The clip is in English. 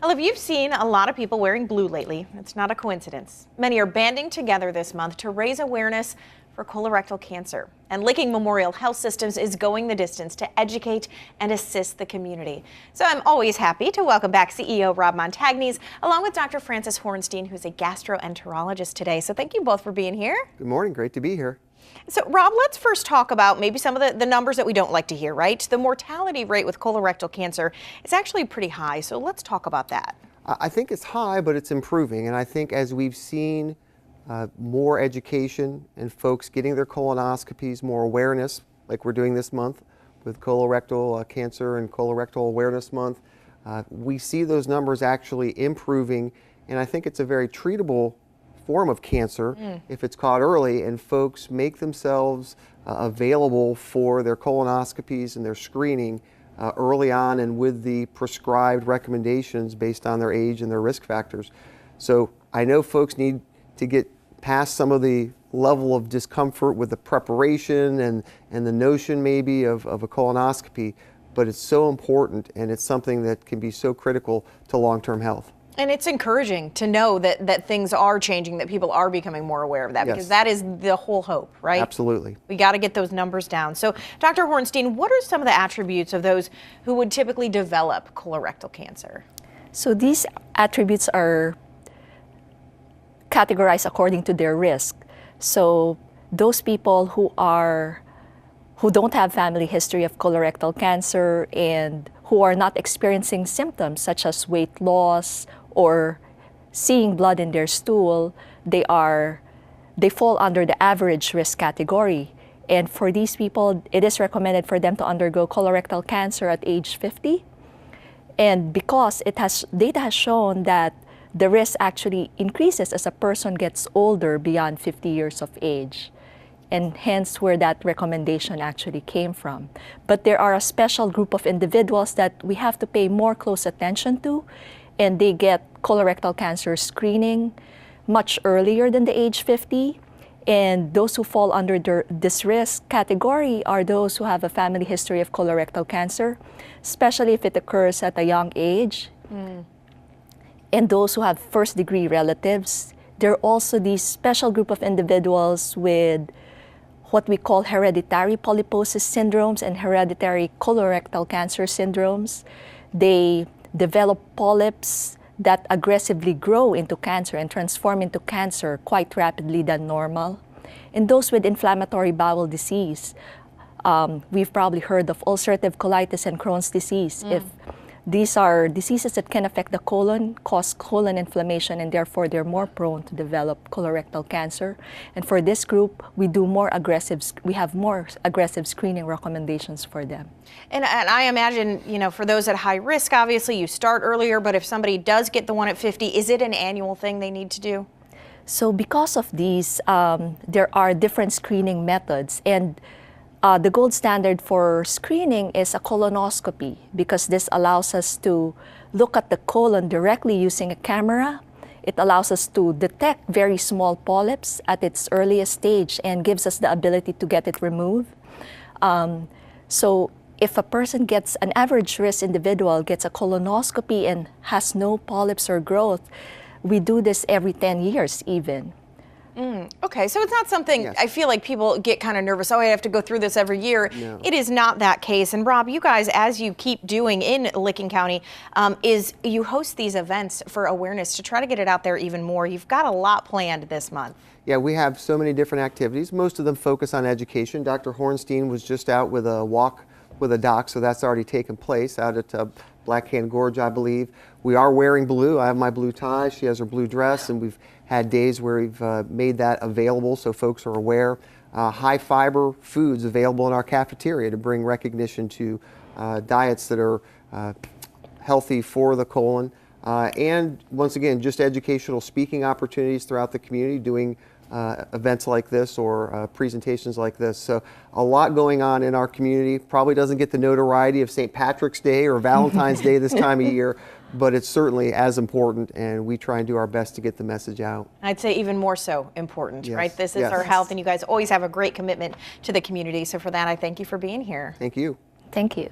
Well, if you've seen a lot of people wearing blue lately, it's not a coincidence. Many are banding together this month to raise awareness for colorectal cancer. And Licking Memorial Health Systems is going the distance to educate and assist the community. So I'm always happy to welcome back CEO Rob Montagnes, along with Dr. Frances Hornstein, who's a gastroenterologist today. So thank you both for being here. Good morning. Great to be here. So, Rob, let's first talk about maybe some of the numbers that we don't like to hear, right? The mortality rate with colorectal cancer is actually pretty high, so let's talk about that. I think it's high, but it's improving. And I think as we've seen more education and folks getting their colonoscopies, more awareness, like we're doing this month with colorectal cancer and colorectal awareness month, we see those numbers actually improving. And I think it's a very treatable form of cancer if it's caught early, and folks make themselves available for their colonoscopies and their screening early on and with the prescribed recommendations based on their age and their risk factors. So I know folks need to get past some of the level of discomfort with the preparation and the notion maybe of a colonoscopy, but it's so important, and it's something that can be so critical to long-term health. And it's encouraging to know that things are changing, that people are becoming more aware of that, Yes. because that is the whole hope, right? Absolutely. We got to get those numbers down. So, Dr. Hornstein, what are some of the attributes of those who would typically develop colorectal cancer? So these attributes are categorized according to their risk. So those people who don't have family history of colorectal cancer and who are not experiencing symptoms such as weight loss or seeing blood in their stool, they fall under the average risk category. And for these people, it is recommended for them to undergo colorectal cancer at age 50. And because data has shown that the risk actually increases as a person gets older beyond 50 years of age, and hence where that recommendation actually came from. But there are a special group of individuals that we have to pay more close attention to, and they get colorectal cancer screening much earlier than the age 50. And those who fall under this risk category are those who have a family history of colorectal cancer, especially if it occurs at a young age. And those who have first-degree relatives. There are also these special group of individuals with what we call hereditary polyposis syndromes and hereditary colorectal cancer syndromes. They develop polyps that aggressively grow into cancer and transform into cancer quite rapidly than normal. And those with inflammatory bowel disease, we've probably heard of ulcerative colitis and Crohn's disease. If these are diseases that can affect the colon, cause colon inflammation, and therefore they're more prone to develop colorectal cancer. And for this group, we have more aggressive screening recommendations for them. And I imagine, for those at high risk, obviously you start earlier, but if somebody does get the one at 50, is it an annual thing they need to do? So because of these, there are different screening methods, and the gold standard for screening is a colonoscopy, because this allows us to look at the colon directly using a camera. It allows us to detect very small polyps at its earliest stage and gives us the ability to get it removed. So if an average risk individual gets a colonoscopy and has no polyps or growth, we do this every 10 years even. Okay, so it's not something, Yes. I feel like people get kind of nervous, I have to go through this every year. No. It is not that case. And Rob, you guys, as you keep doing in Licking County, is you host these events for awareness to try to get it out there even more. You've got a lot planned this month. Yeah, we have so many different activities. Most of them focus on education. Dr. Hornstein was just out with a walk with a doc, so that's already taken place out at Black Hand Gorge, I believe. We are wearing blue. I have my blue tie. She has her blue dress, and we've had days where we've made that available so folks are aware. High fiber foods available in our cafeteria to bring recognition to diets that are healthy for the colon. And once again, just educational speaking opportunities throughout the community, doing events like this or presentations like this. So a lot going on in our community. Probably doesn't get the notoriety of St. Patrick's Day or Valentine's Day this time of year, but it's certainly as important, and we try and do our best to get the message out. I'd say even more so important, Yes. right? This is Yes. our health, and you guys always have a great commitment to the community. So for that, I thank you for being here. Thank you. Thank you.